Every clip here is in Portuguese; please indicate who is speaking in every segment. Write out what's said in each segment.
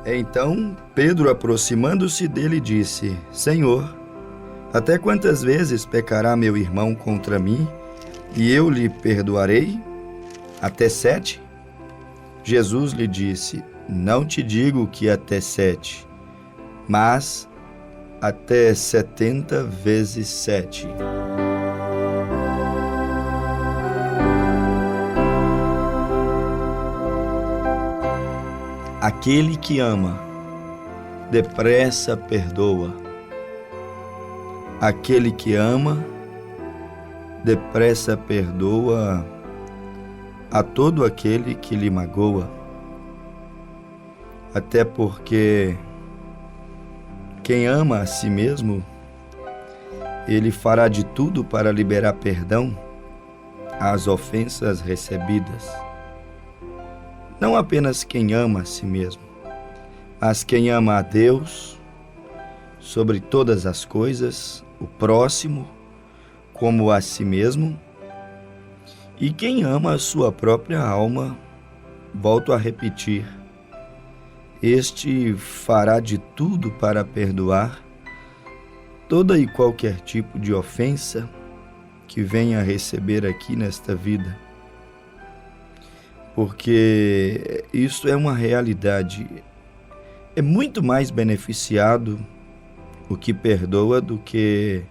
Speaker 1: Então Pedro, aproximando-se dele, disse: Senhor, até quantas vezes pecará meu irmão contra mim, e eu lhe perdoarei? Até 7? Jesus lhe disse: Não te digo que até 7, mas até 70 vezes 7. Aquele que ama, depressa perdoa. Aquele que ama, depressa perdoa a todo aquele que lhe magoa. Até porque quem ama a si mesmo, ele fará de tudo para liberar perdão às ofensas recebidas. Não apenas quem ama a si mesmo, mas quem ama a Deus sobre todas as coisas, o próximo como a si mesmo, e quem ama a sua própria alma, volto a repetir, este fará de tudo para perdoar toda e qualquer tipo de ofensa que venha a receber aqui nesta vida. Porque isso é uma realidade. É muito mais beneficiado o que perdoa do que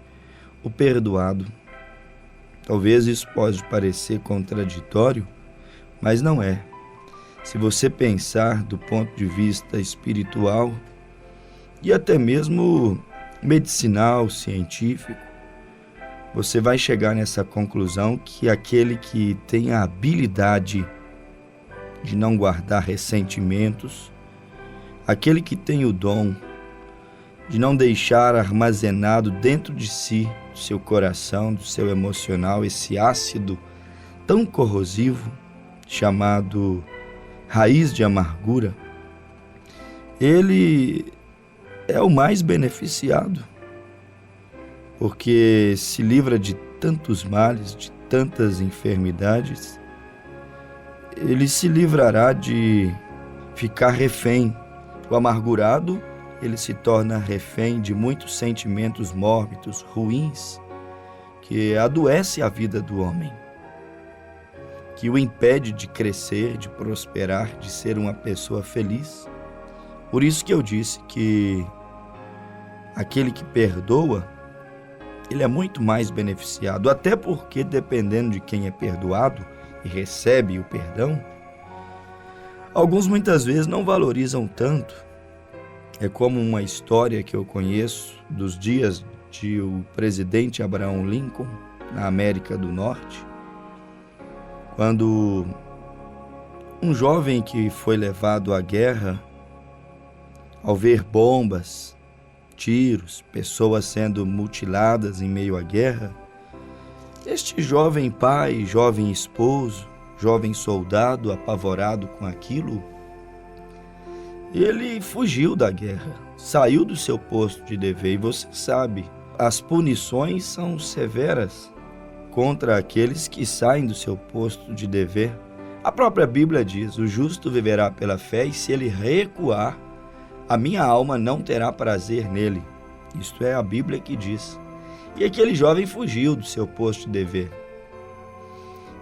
Speaker 1: o perdoado. Talvez isso pode parecer contraditório, mas não é. Se você pensar do ponto de vista espiritual e até mesmo medicinal, científico, você vai chegar nessa conclusão que aquele que tem a habilidade de não guardar ressentimentos, aquele que tem o dom de não deixar armazenado dentro de si, do seu coração, do seu emocional, esse ácido tão corrosivo chamado raiz de amargura, ele é o mais beneficiado, porque se livra de tantos males, de tantas enfermidades. Ele se livrará de ficar refém. O amargurado, ele se torna refém de muitos sentimentos mórbidos, ruins, que adoece a vida do homem, que o impede de crescer, de prosperar, de ser uma pessoa feliz. Por isso que eu disse que aquele que perdoa, ele é muito mais beneficiado, até porque dependendo de quem é perdoado e recebe o perdão, alguns muitas vezes não valorizam tanto. É como uma história que eu conheço dos dias de o presidente Abraham Lincoln, na América do Norte, quando um jovem que foi levado à guerra, ao ver bombas, tiros, pessoas sendo mutiladas em meio à guerra, este jovem pai, jovem esposo, jovem soldado, apavorado com aquilo, ele fugiu da guerra, saiu do seu posto de dever. E você sabe, as punições são severas contra aqueles que saem do seu posto de dever. A própria Bíblia diz: o justo viverá pela fé, e se ele recuar, a minha alma não terá prazer nele. Isto é a Bíblia que diz. E aquele jovem fugiu do seu posto de dever.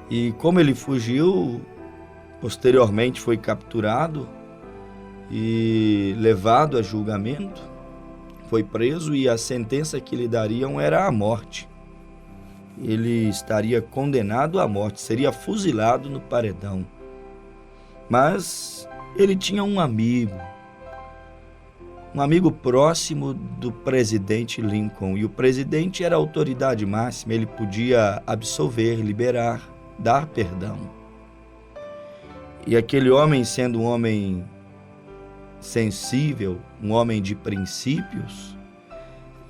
Speaker 1: E como ele fugiu, posteriormente foi capturado e levado a julgamento, foi preso, e a sentença que lhe dariam era a morte. Ele estaria condenado à morte, seria fuzilado no paredão. Mas ele tinha um amigo próximo do presidente Lincoln, e o presidente era a autoridade máxima, ele podia absolver, liberar, dar perdão. E aquele homem, sendo um homem sensível, um homem de princípios,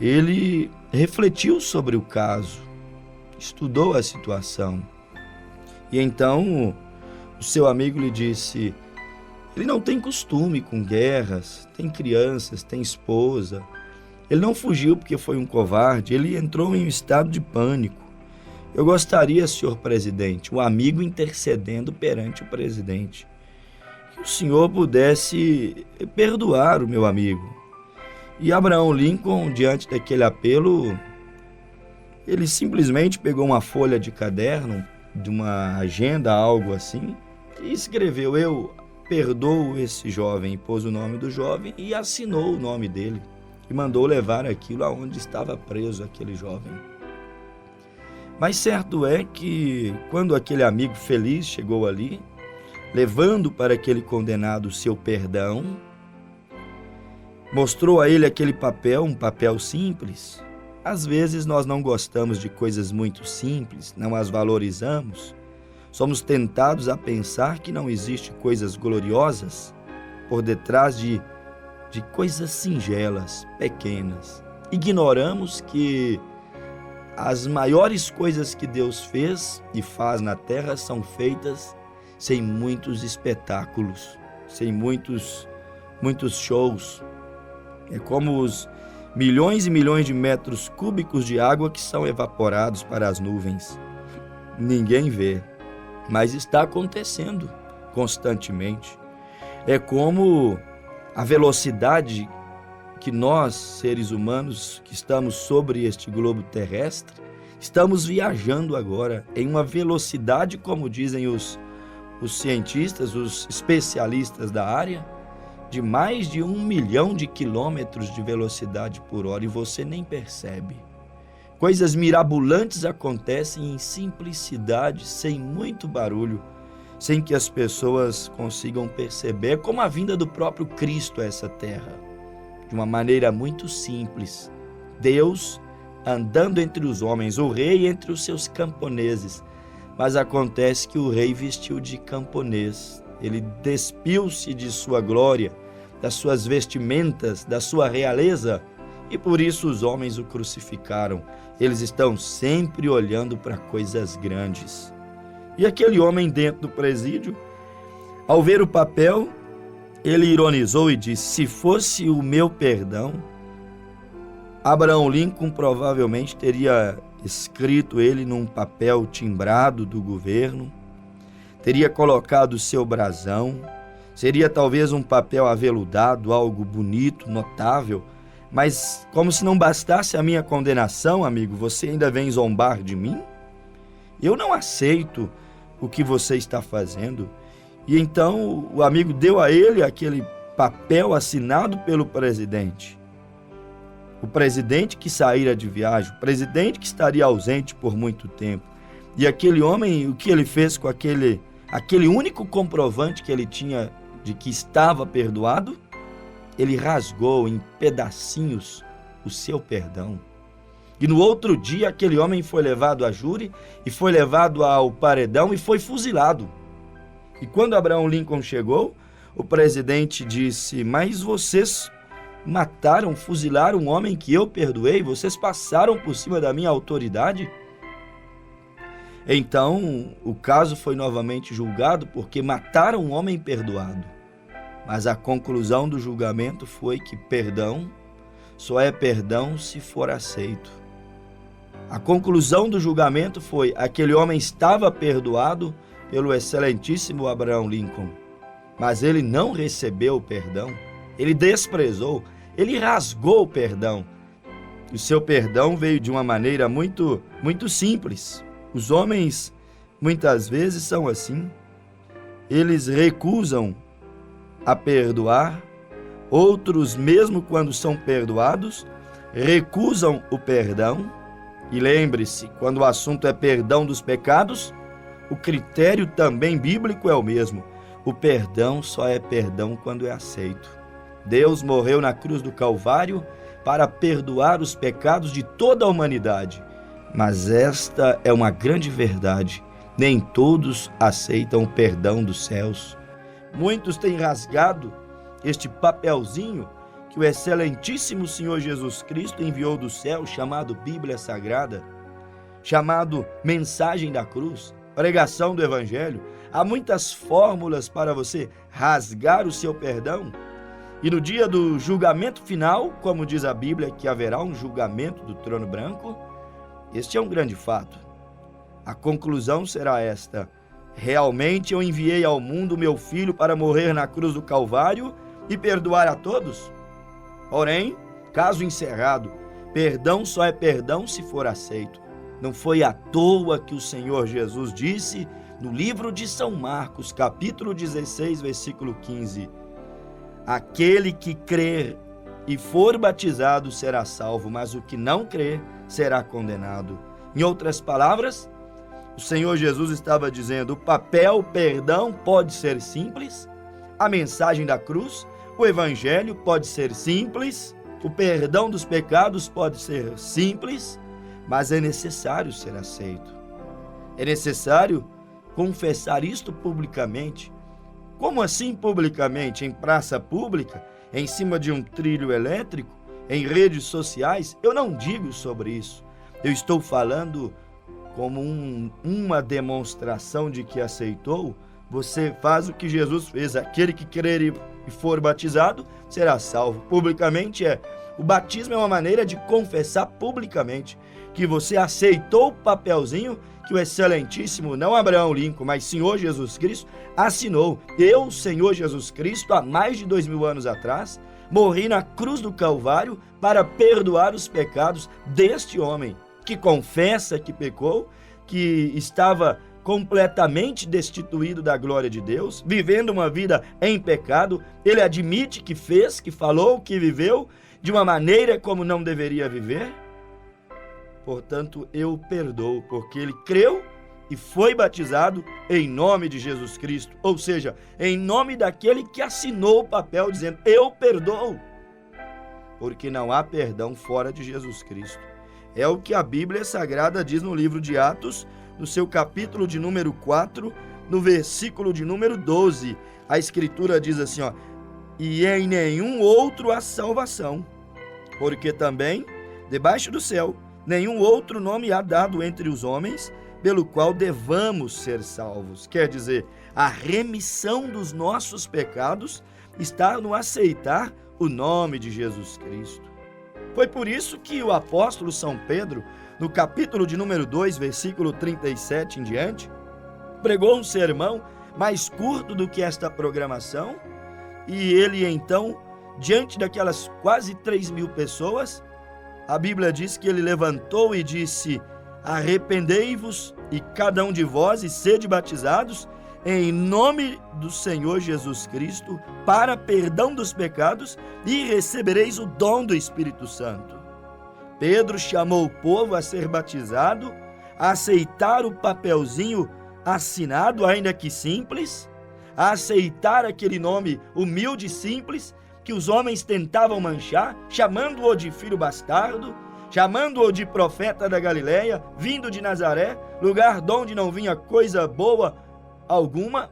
Speaker 1: ele refletiu sobre o caso, estudou a situação. E então o seu amigo lhe disse: ele não tem costume com guerras, tem crianças, tem esposa. Ele não fugiu porque foi um covarde, ele entrou em um estado de pânico. Eu gostaria, senhor presidente, o amigo intercedendo perante o presidente, que o senhor pudesse perdoar o meu amigo. E Abraham Lincoln, diante daquele apelo, ele simplesmente pegou uma folha de caderno, de uma agenda, algo assim, e escreveu: eu perdoo esse jovem, pôs o nome do jovem e assinou o nome dele, e mandou levar aquilo aonde estava preso aquele jovem. Mas certo é que, quando aquele amigo feliz chegou ali, levando para aquele condenado o seu perdão, mostrou a ele aquele papel, um papel simples. Às vezes nós não gostamos de coisas muito simples, não as valorizamos. Somos tentados a pensar que não existe coisas gloriosas por detrás de coisas singelas, pequenas. Ignoramos que as maiores coisas que Deus fez e faz na terra são feitas sem muitos espetáculos, sem muitos shows. É como os milhões e milhões de metros cúbicos de água que são evaporados para as nuvens. Ninguém vê, mas está acontecendo constantemente. É como a velocidade que nós, seres humanos, que estamos sobre este globo terrestre, estamos viajando agora em uma velocidade, como dizem os cientistas, os especialistas da área, de mais de 1 milhão de quilômetros de velocidade por hora, e você nem percebe. Coisas mirabolantes acontecem em simplicidade, sem muito barulho, sem que as pessoas consigam perceber, como a vinda do próprio Cristo a essa terra, de uma maneira muito simples. Deus andando entre os homens, o rei entre os seus camponeses, mas acontece que o rei vestiu de camponês. Ele despiu-se de sua glória, das suas vestimentas, da sua realeza, e por isso os homens o crucificaram. Eles estão sempre olhando para coisas grandes. E aquele homem dentro do presídio, ao ver o papel, ele ironizou e disse: se fosse o meu perdão, Abraham Lincoln provavelmente teria escrito ele num papel timbrado do governo, teria colocado o seu brasão, seria talvez um papel aveludado, algo bonito, notável, mas como se não bastasse a minha condenação, amigo, você ainda vem zombar de mim? Eu não aceito o que você está fazendo. E então o amigo deu a ele aquele papel assinado pelo presidente. O presidente que saíra de viagem, o presidente que estaria ausente por muito tempo. E aquele homem, o que ele fez com aquele único comprovante que ele tinha de que estava perdoado? Ele rasgou em pedacinhos o seu perdão. E no outro dia aquele homem foi levado a júri e foi levado ao paredão e foi fuzilado. E quando Abraham Lincoln chegou, o presidente disse: mas vocês mataram, fuzilaram um homem que eu perdoei? Vocês passaram por cima da minha autoridade? Então, o caso foi novamente julgado porque mataram um homem perdoado. Mas a conclusão do julgamento foi que perdão só é perdão se for aceito. A conclusão do julgamento foi: aquele homem estava perdoado pelo excelentíssimo Abraham Lincoln, mas ele não recebeu o perdão, ele desprezou, ele rasgou o perdão. O seu perdão veio de uma maneira muito simples. Os homens muitas vezes são assim. Eles recusam a perdoar. Outros, mesmo quando são perdoados, recusam o perdão. E lembre-se, quando o assunto é perdão dos pecados, o critério também bíblico é o mesmo. O perdão só é perdão quando é aceito. Deus morreu na cruz do Calvário para perdoar os pecados de toda a humanidade. Mas esta é uma grande verdade: nem todos aceitam o perdão dos céus. Muitos têm rasgado este papelzinho que o excelentíssimo Senhor Jesus Cristo enviou do céu, chamado Bíblia Sagrada, chamado Mensagem da Cruz, pregação do Evangelho. Há muitas fórmulas para você rasgar o seu perdão. E no dia do julgamento final, como diz a Bíblia, que haverá um julgamento do trono branco, este é um grande fato. A conclusão será esta: Realmente eu enviei ao mundo meu Filho para morrer na cruz do Calvário e perdoar a todos? Porém, caso encerrado, perdão só é perdão se for aceito. Não foi à toa que o Senhor Jesus disse no livro de São Marcos, capítulo 16, versículo 15: aquele que crer e for batizado será salvo, mas o que não crer será condenado. Em outras palavras, o Senhor Jesus estava dizendo: o papel perdão pode ser simples, a mensagem da cruz, o evangelho pode ser simples, o perdão dos pecados pode ser simples, mas é necessário ser aceito. É necessário confessar isto publicamente. Como assim publicamente? Em praça pública? Em cima de um trilho elétrico? Em redes sociais? Eu não digo sobre isso. Eu estou falando como uma demonstração de que aceitou. Você faz o que Jesus fez. Aquele que crer e for batizado será salvo. Publicamente o batismo é uma maneira de confessar publicamente que você aceitou o papelzinho que o excelentíssimo, não Abraão Lincoln, mas Senhor Jesus Cristo, assinou. Eu, Senhor Jesus Cristo, há mais de 2000 anos atrás, morri na cruz do Calvário para perdoar os pecados deste homem que confessa que pecou, que estava completamente destituído da glória de Deus, vivendo uma vida em pecado. Ele admite que fez, que falou, que viveu de uma maneira como não deveria viver. Portanto, eu perdoo, porque ele creu e foi batizado em nome de Jesus Cristo, ou seja, em nome daquele que assinou o papel dizendo: eu perdoo, porque não há perdão fora de Jesus Cristo. É o que a Bíblia Sagrada diz no livro de Atos, no seu capítulo de número 4, no versículo de número 12. A Escritura diz assim, e em nenhum outro há salvação, porque também, debaixo do céu, nenhum outro nome há dado entre os homens, pelo qual devamos ser salvos. Quer dizer, a remissão dos nossos pecados está no aceitar o nome de Jesus Cristo. Foi por isso que o apóstolo São Pedro, no capítulo de número 2, versículo 37 em diante, pregou um sermão mais curto do que esta programação, e ele então, diante daquelas quase 3.000 pessoas, a Bíblia diz que ele levantou e disse: arrependei-vos e cada um de vós e sede batizados em nome do Senhor Jesus Cristo para perdão dos pecados e recebereis o dom do Espírito Santo. Pedro chamou o povo a ser batizado, a aceitar o papelzinho assinado, ainda que simples, a aceitar aquele nome humilde e simples que os homens tentavam manchar, chamando-o de filho bastardo, chamando-o de profeta da Galileia, vindo de Nazaré, lugar de onde não vinha coisa boa alguma.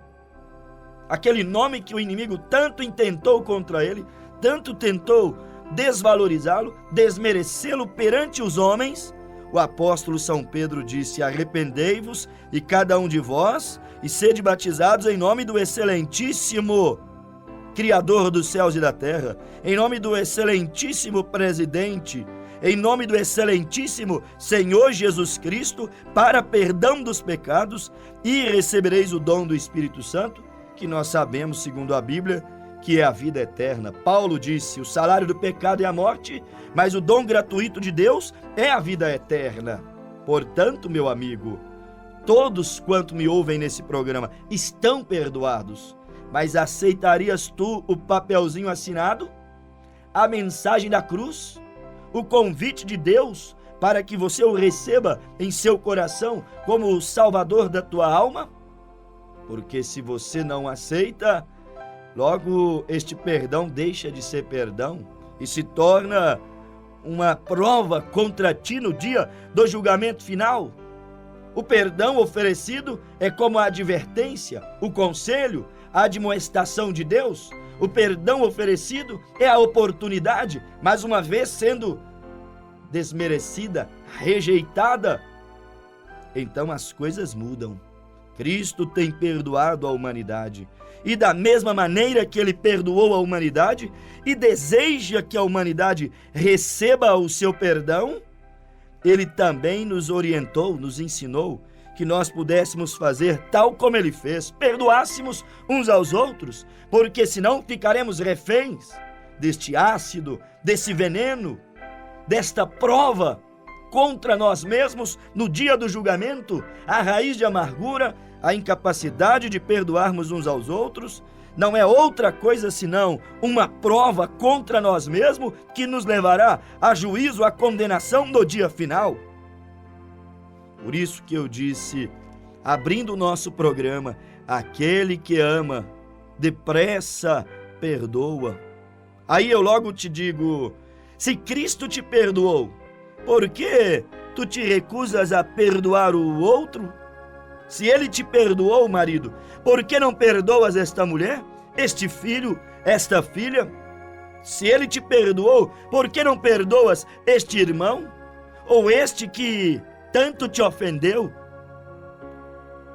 Speaker 1: Aquele nome que o inimigo tanto intentou contra ele, tanto tentou desvalorizá-lo, desmerecê-lo perante os homens. O apóstolo São Pedro disse: arrependei-vos e cada um de vós e sede batizados em nome do excelentíssimo Criador dos céus e da terra, em nome do excelentíssimo presidente, em nome do excelentíssimo Senhor Jesus Cristo, para perdão dos pecados, e recebereis o dom do Espírito Santo, que nós sabemos, segundo a Bíblia, que é a vida eterna. Paulo disse: o salário do pecado é a morte, mas o dom gratuito de Deus é a vida eterna. Portanto, meu amigo, todos quanto me ouvem nesse programa estão perdoados. Mas aceitarias tu o papelzinho assinado? A mensagem da cruz? O convite de Deus para que você o receba em seu coração como o salvador da tua alma? Porque se você não aceita, logo este perdão deixa de ser perdão e se torna uma prova contra ti no dia do julgamento final. O perdão oferecido é como a advertência, o conselho, a admoestação de Deus. O perdão oferecido é a oportunidade, mas uma vez sendo desmerecida, rejeitada, então as coisas mudam. Cristo tem perdoado a humanidade, e da mesma maneira que ele perdoou a humanidade e deseja que a humanidade receba o seu perdão, ele também nos orientou, nos ensinou que nós pudéssemos fazer tal como ele fez, perdoássemos uns aos outros, porque senão ficaremos reféns deste ácido, desse veneno, desta prova contra nós mesmos no dia do julgamento. A raiz de amargura, a incapacidade de perdoarmos uns aos outros, não é outra coisa senão uma prova contra nós mesmos que nos levará a juízo, a condenação no dia final. Por isso que eu disse, abrindo o nosso programa, aquele que ama, depressa perdoa. Aí eu logo te digo, se Cristo te perdoou, por que tu te recusas a perdoar o outro? Se ele te perdoou, marido, por que não perdoas esta mulher, este filho, esta filha? Se ele te perdoou, por que não perdoas este irmão? Ou este que tanto te ofendeu?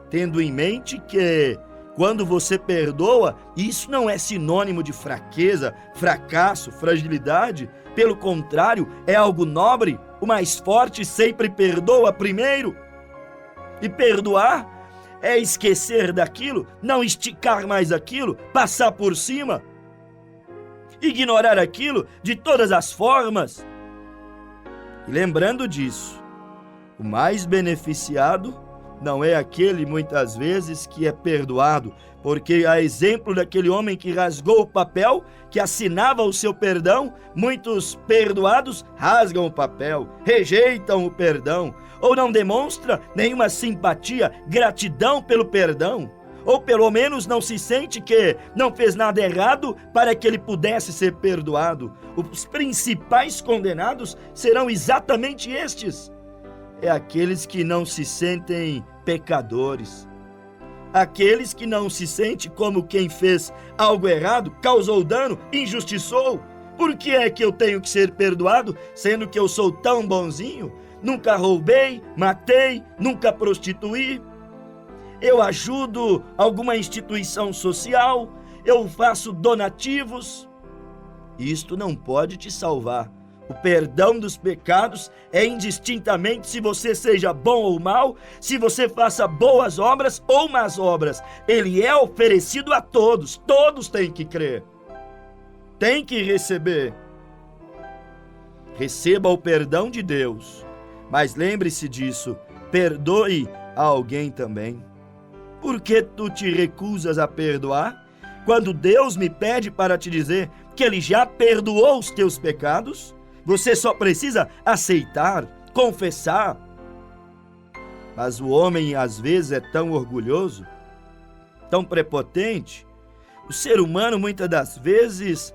Speaker 1: Tendo em mente que quando você perdoa, isso não é sinônimo de fraqueza, fracasso, fragilidade. Pelo contrário, é algo nobre. O mais forte sempre perdoa primeiro. E perdoar é esquecer daquilo, não esticar mais aquilo, passar por cima, ignorar aquilo de todas as formas. E lembrando disso, o mais beneficiado não é aquele, muitas vezes, que é perdoado, porque a exemplo daquele homem que rasgou o papel, que assinava o seu perdão, muitos perdoados rasgam o papel, rejeitam o perdão, ou não demonstra nenhuma simpatia, gratidão pelo perdão, ou pelo menos não se sente que não fez nada errado para que ele pudesse ser perdoado. Os principais condenados serão exatamente estes. É aqueles que não se sentem pecadores, aqueles que não se sentem como quem fez algo errado, causou dano, injustiçou. Por que é que eu tenho que ser perdoado, sendo que eu sou tão bonzinho? Nunca roubei, matei, nunca prostituí. Eu ajudo alguma instituição social, eu faço donativos. Isto não pode te salvar. O perdão dos pecados é indistintamente se você seja bom ou mal, se você faça boas obras ou más obras. Ele é oferecido a todos, todos têm que crer, têm que receber. Receba o perdão de Deus, mas lembre-se disso, perdoe a alguém também. Por que tu te recusas a perdoar, quando Deus me pede para te dizer que Ele já perdoou os teus pecados? Você só precisa aceitar, confessar. Mas o homem às vezes é tão orgulhoso, tão prepotente. O ser humano muitas das vezes,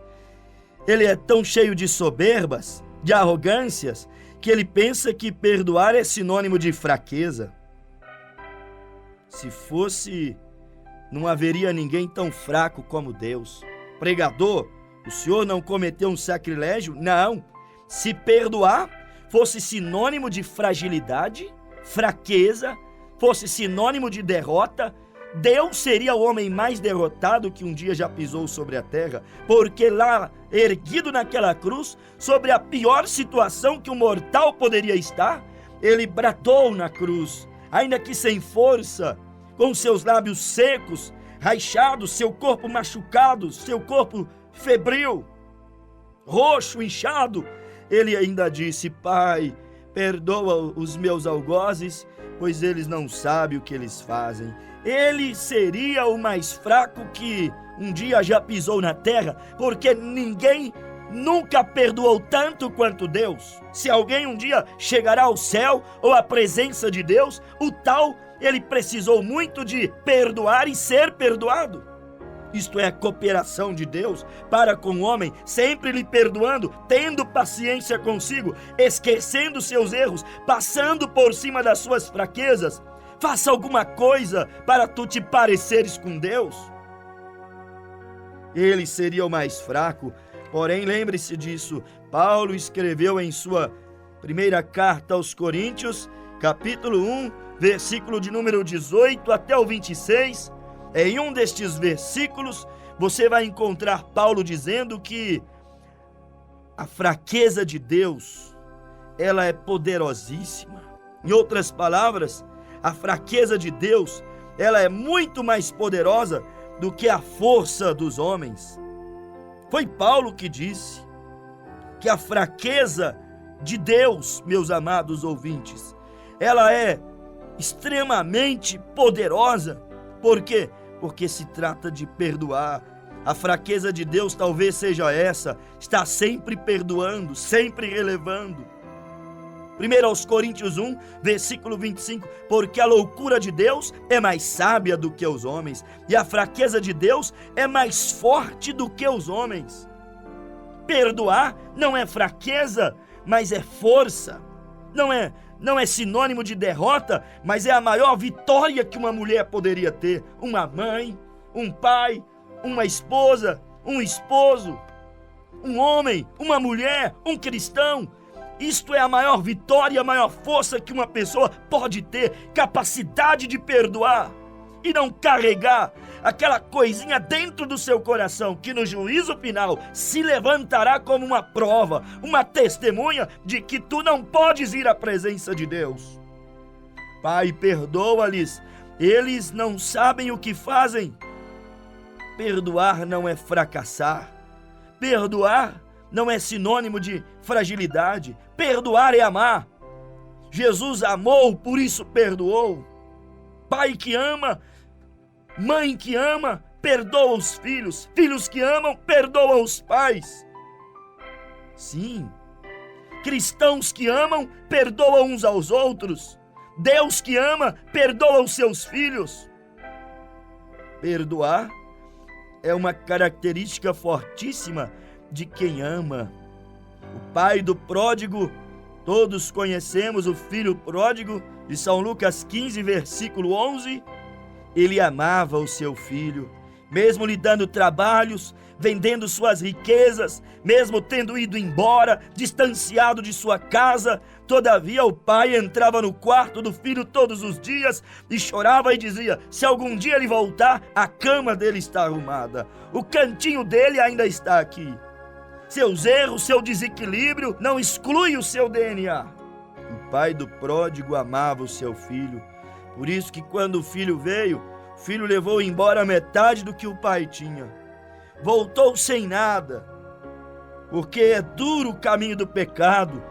Speaker 1: ele é tão cheio de soberbas, de arrogâncias, que ele pensa que perdoar é sinônimo de fraqueza. Se fosse, não haveria ninguém tão fraco como Deus. Pregador, o senhor não cometeu um sacrilégio? Não. Se perdoar fosse sinônimo de fragilidade, fraqueza, fosse sinônimo de derrota, Deus seria o homem mais derrotado que um dia já pisou sobre a terra, porque lá, erguido naquela cruz, sobre a pior situação que um mortal poderia estar, ele bradou na cruz, ainda que sem força, com seus lábios secos, rachados, seu corpo machucado, seu corpo febril, roxo, inchado. Ele ainda disse: Pai, perdoa os meus algozes, pois eles não sabem o que eles fazem. Ele seria o mais fraco que um dia já pisou na terra, porque ninguém nunca perdoou tanto quanto Deus. Se alguém um dia chegará ao céu ou à presença de Deus, o tal, ele precisou muito de perdoar e ser perdoado. Isto é a cooperação de Deus para com o homem, sempre lhe perdoando, tendo paciência consigo, esquecendo seus erros, passando por cima das suas fraquezas. Faça alguma coisa para tu te pareceres com Deus. Ele seria o mais fraco, porém lembre-se disso. Paulo escreveu em sua primeira carta aos Coríntios, capítulo 1, versículo de número 18 até o 26, em um destes versículos, você vai encontrar Paulo dizendo que a fraqueza de Deus, ela é poderosíssima. Em outras palavras, A fraqueza de Deus, ela é muito mais poderosa do que a força dos homens. Foi Paulo que disse que a fraqueza de Deus, meus amados ouvintes, ela é extremamente poderosa. Por quê? Porque se trata de perdoar. A fraqueza de Deus talvez seja essa, está sempre perdoando, sempre relevando. 1 Coríntios 1, versículo 25, porque a loucura de Deus é mais sábia do que os homens, e a fraqueza de Deus é mais forte do que os homens. Perdoar não é fraqueza, mas é força. Não é sinônimo de derrota, mas é a maior vitória que uma mulher poderia ter. Uma mãe, um pai, uma esposa, um esposo, um homem, uma mulher, um cristão. Isto é a maior vitória, a maior força que uma pessoa pode ter, capacidade de perdoar e não carregar aquela coisinha dentro do seu coração que no juízo final se levantará como uma prova, uma testemunha de que tu não podes ir à presença de Deus. Pai, perdoa-lhes, eles não sabem o que fazem. Perdoar não é fracassar. Perdoar não é sinônimo de fragilidade. Perdoar é amar. Jesus amou, por isso perdoou. Pai que ama, mãe que ama, perdoa os filhos. Filhos que amam, perdoa os pais. Sim, cristãos que amam, perdoam uns aos outros. Deus que ama, perdoa os seus filhos. Perdoar é uma característica fortíssima de quem ama. O pai do pródigo, todos conhecemos o filho pródigo, de São Lucas 15, versículo 11. Ele amava o seu filho, mesmo lhe dando trabalhos, vendendo suas riquezas, mesmo tendo ido embora, distanciado de sua casa. Todavia o pai entrava no quarto do filho todos os dias e chorava e dizia: se algum dia ele voltar, a cama dele está arrumada, o cantinho dele ainda está aqui. Seus erros, seu desequilíbrio não exclui o seu DNA. O pai do pródigo amava o seu filho. Por isso que quando o filho veio, o filho levou embora metade do que o pai tinha. Voltou sem nada. Porque é duro o caminho do pecado,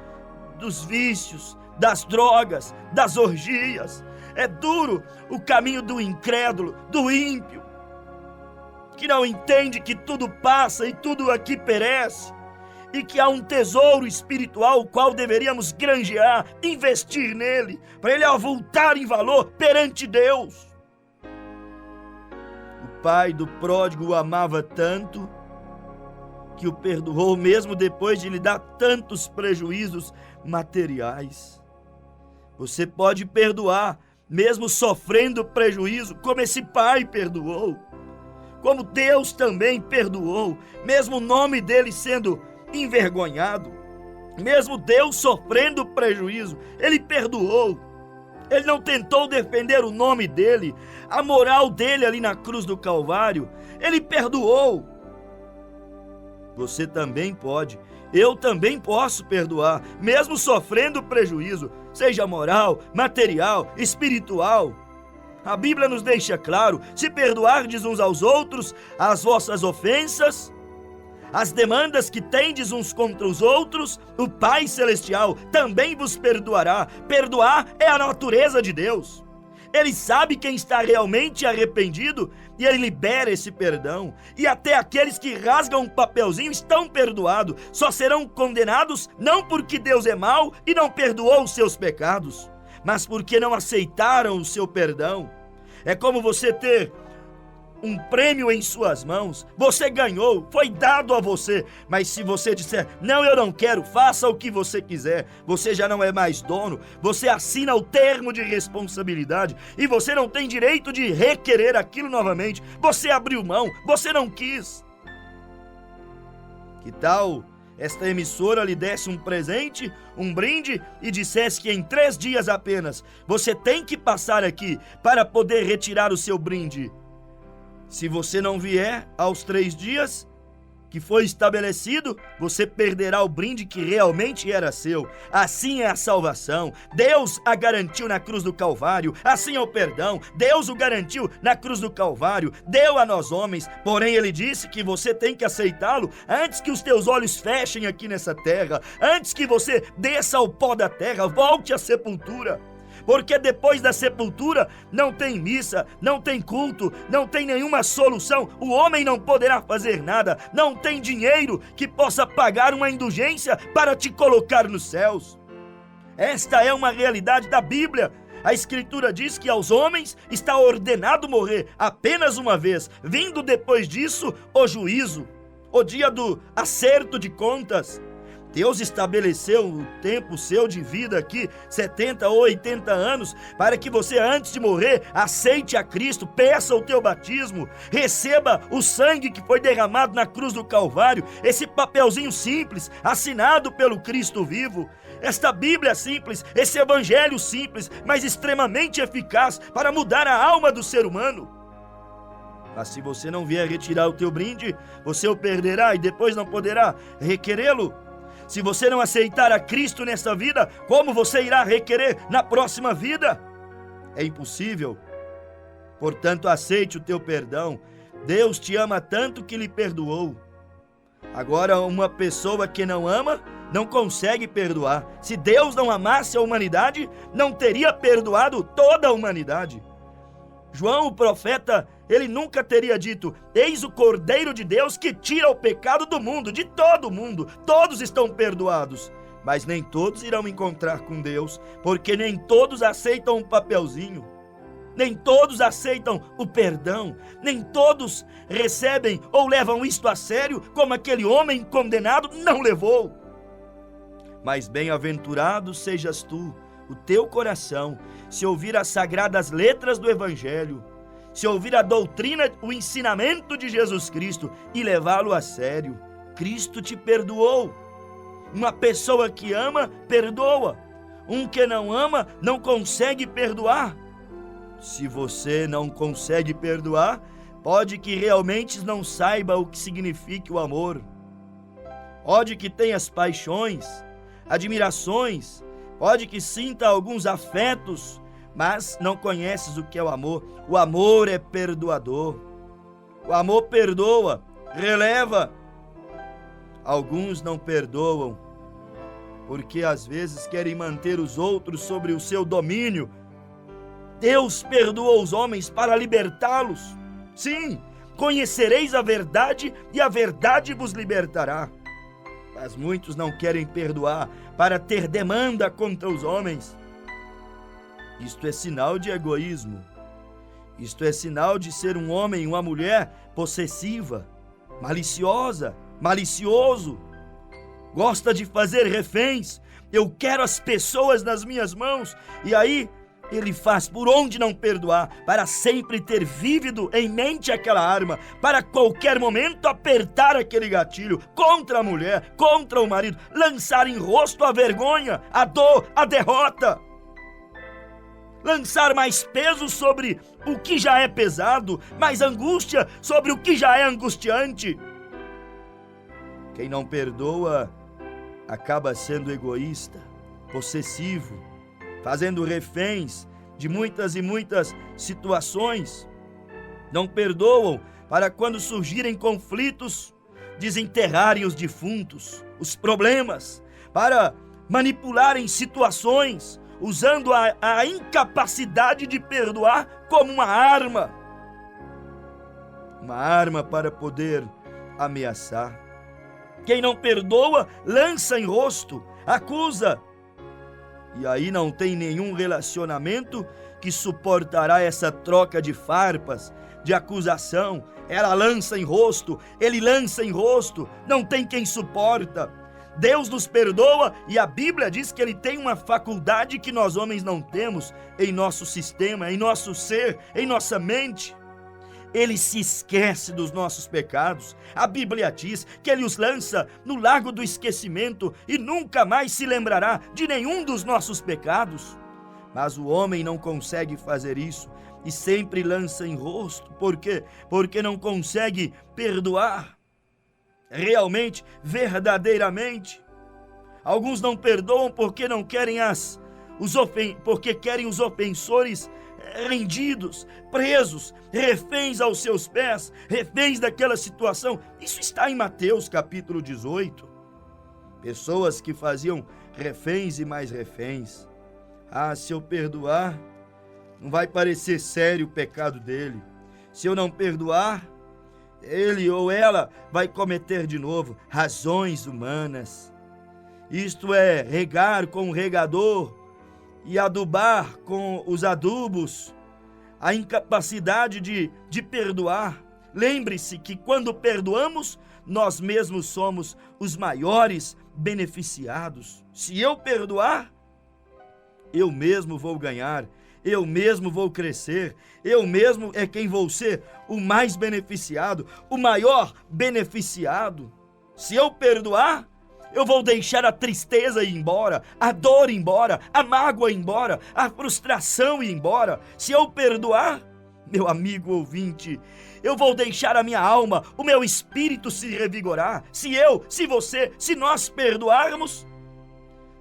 Speaker 1: dos vícios, das drogas, das orgias. É duro o caminho do incrédulo, do ímpio, que não entende que tudo passa e tudo aqui perece, e que há um tesouro espiritual o qual deveríamos granjear, investir nele, para ele avultar em valor perante Deus. O pai do pródigo o amava tanto que o perdoou mesmo depois de lhe dar tantos prejuízos materiais. Você pode perdoar mesmo sofrendo prejuízo, como esse pai perdoou, como Deus também perdoou, mesmo o nome dele sendo envergonhado, mesmo Deus sofrendo prejuízo, ele perdoou. Ele não tentou defender o nome dele, a moral dele ali na cruz do Calvário. Ele perdoou. Você também pode, eu também posso perdoar, mesmo sofrendo prejuízo, seja moral, material, espiritual. A Bíblia nos deixa claro: se perdoardes uns aos outros as vossas ofensas, as demandas que tendes uns contra os outros, o Pai Celestial também vos perdoará. Perdoar é a natureza de Deus. Ele sabe quem está realmente arrependido e ele libera esse perdão. E até aqueles que rasgam um papelzinho estão perdoados, só serão condenados não porque Deus é mau e não perdoou os seus pecados, mas porque não aceitaram o seu perdão. É como você ter um prêmio em suas mãos, você ganhou, foi dado a você, mas se você disser: não, eu não quero, faça o que você quiser, você já não é mais dono, você assina o termo de responsabilidade e você não tem direito de requerer aquilo novamente. Você abriu mão, você não quis. Que tal esta emissora lhe desse um presente, um brinde, e dissesse que em 3 dias apenas você tem que passar aqui para poder retirar o seu brinde? Se você não vier aos 3 dias, que foi estabelecido, você perderá o brinde que realmente era seu. Assim é a salvação. Deus a garantiu na cruz do Calvário. Assim é o perdão. Deus o garantiu na cruz do Calvário. Deu a nós homens. Porém, ele disse que você tem que aceitá-lo antes que os teus olhos fechem aqui nessa terra. Antes que você desça ao pó da terra, volte à sepultura. Porque depois da sepultura não tem missa, não tem culto, não tem nenhuma solução. O homem não poderá fazer nada, não tem dinheiro que possa pagar uma indulgência para te colocar nos céus. Esta é uma realidade da Bíblia. A Escritura diz que aos homens está ordenado morrer apenas uma vez, vindo depois disso o juízo, o dia do acerto de contas. Deus estabeleceu o tempo seu de vida aqui, 70 ou 80 anos, para que você, antes de morrer, aceite a Cristo, peça o teu batismo, receba o sangue que foi derramado na cruz do Calvário, esse papelzinho simples, assinado pelo Cristo vivo, esta Bíblia simples, esse Evangelho simples, mas extremamente eficaz para mudar a alma do ser humano. Mas se você não vier retirar o teu brinde, você o perderá e depois não poderá requerê-lo. Se você não aceitar a Cristo nesta vida, como você irá requerer na próxima vida? É impossível. Portanto, aceite o teu perdão. Deus te ama tanto que lhe perdoou. Agora, uma pessoa que não ama, não consegue perdoar. Se Deus não amasse a humanidade, não teria perdoado toda a humanidade. João, o profeta, ele nunca teria dito: eis o Cordeiro de Deus que tira o pecado do mundo, de todo o mundo. Todos estão perdoados. Mas nem todos irão encontrar com Deus, porque nem todos aceitam um papelzinho. Nem todos aceitam o perdão. Nem todos recebem ou levam isto a sério, como aquele homem condenado não levou. Mas bem-aventurado sejas tu, o teu coração, se ouvir as sagradas letras do Evangelho, se ouvir a doutrina, o ensinamento de Jesus Cristo e levá-lo a sério. Cristo te perdoou. Uma pessoa que ama, perdoa. Um que não ama, não consegue perdoar. Se você não consegue perdoar, pode que realmente não saiba o que significa o amor. Pode que tenhas paixões, admirações, pode que sinta alguns afetos, mas não conheces o que é o amor. O amor é perdoador. O amor perdoa, releva. Alguns não perdoam, porque às vezes querem manter os outros sobre o seu domínio. Deus perdoou os homens para libertá-los. Sim, conhecereis a verdade e a verdade vos libertará. Mas muitos não querem perdoar para ter demanda contra os homens. Isto é sinal de egoísmo. Isto é sinal de ser um homem, uma mulher possessiva, maliciosa, malicioso. Gosta de fazer reféns. Eu quero as pessoas nas minhas mãos. E aí ele faz por onde não perdoar, para sempre ter vívido em mente aquela arma, para qualquer momento apertar aquele gatilho contra a mulher, contra o marido, lançar em rosto a vergonha, a dor, a derrota. Lançar mais peso sobre o que já é pesado, mais angústia sobre o que já é angustiante. Quem não perdoa acaba sendo egoísta, possessivo, fazendo reféns de muitas e muitas situações. Não perdoam para, quando surgirem conflitos, desenterrarem os defuntos, os problemas, para manipularem situações, usando a incapacidade de perdoar como uma arma para poder ameaçar. Quem não perdoa, lança em rosto, acusa. E aí não tem nenhum relacionamento que suportará essa troca de farpas, de acusação. Ela lança em rosto, ele lança em rosto, não tem quem suporta. Deus nos perdoa e a Bíblia diz que ele tem uma faculdade que nós homens não temos em nosso sistema, em nosso ser, em nossa mente. Ele se esquece dos nossos pecados. A Bíblia diz que ele os lança no lago do esquecimento e nunca mais se lembrará de nenhum dos nossos pecados. Mas o homem não consegue fazer isso e sempre lança em rosto. Por quê? Porque não consegue perdoar. realmente, verdadeiramente. Alguns não perdoam porque não querem porque querem os ofensores rendidos, presos, reféns aos seus pés, reféns daquela situação. Isso está em Mateus capítulo 18. Pessoas que faziam reféns e mais reféns. Se eu perdoar, não vai parecer sério o pecado dele. Se eu não perdoar, ele ou ela vai cometer de novo. Razões humanas. Isto é, regar com o regador e adubar com os adubos. A incapacidade de perdoar. Lembre-se que quando perdoamos, nós mesmos somos os maiores beneficiados. Se eu perdoar, eu mesmo vou ganhar, eu mesmo vou crescer, eu mesmo é quem vou ser o mais beneficiado, o maior beneficiado. Se eu perdoar, eu vou deixar a tristeza ir embora, a dor ir embora, a mágoa ir embora, a frustração ir embora. Se eu perdoar, meu amigo ouvinte, eu vou deixar a minha alma, o meu espírito se revigorar. Se você, se nós perdoarmos,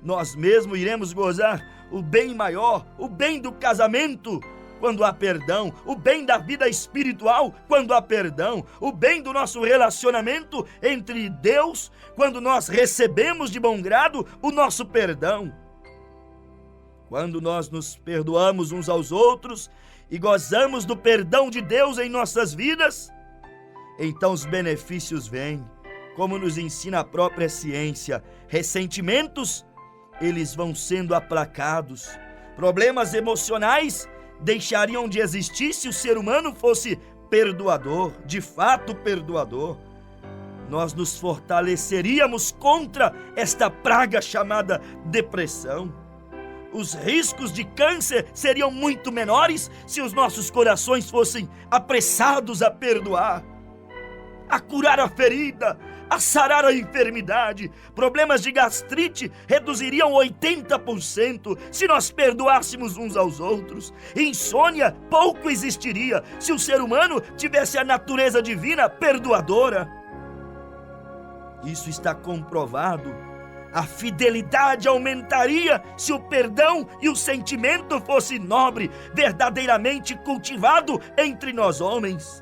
Speaker 1: nós mesmos iremos gozar o bem maior, o bem do casamento, quando há perdão, o bem da vida espiritual, quando há perdão, o bem do nosso relacionamento entre Deus, quando nós recebemos de bom grado o nosso perdão. Quando nós nos perdoamos uns aos outros e gozamos do perdão de Deus em nossas vidas, então os benefícios vêm, como nos ensina a própria ciência. Ressentimentos, eles vão sendo aplacados. Problemas emocionais deixariam de existir se o ser humano fosse perdoador, de fato perdoador. Nós nos fortaleceríamos contra esta praga chamada depressão. Os riscos de câncer seriam muito menores se os nossos corações fossem apressados a perdoar, a curar a ferida, a sarar a enfermidade. Problemas de gastrite reduziriam 80% se nós perdoássemos uns aos outros. Insônia pouco existiria se o ser humano tivesse a natureza divina perdoadora. Isso está comprovado. A fidelidade aumentaria se o perdão e o sentimento fosse nobre, verdadeiramente cultivado entre nós homens.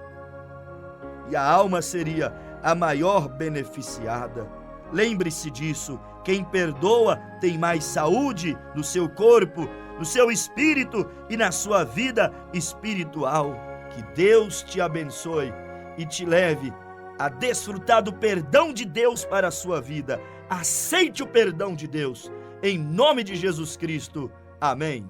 Speaker 1: E a alma seria a maior beneficiada. Lembre-se disso, quem perdoa tem mais saúde no seu corpo, no seu espírito e na sua vida espiritual. Que Deus te abençoe e te leve a desfrutar do perdão de Deus para a sua vida. Aceite o perdão de Deus, em nome de Jesus Cristo. Amém.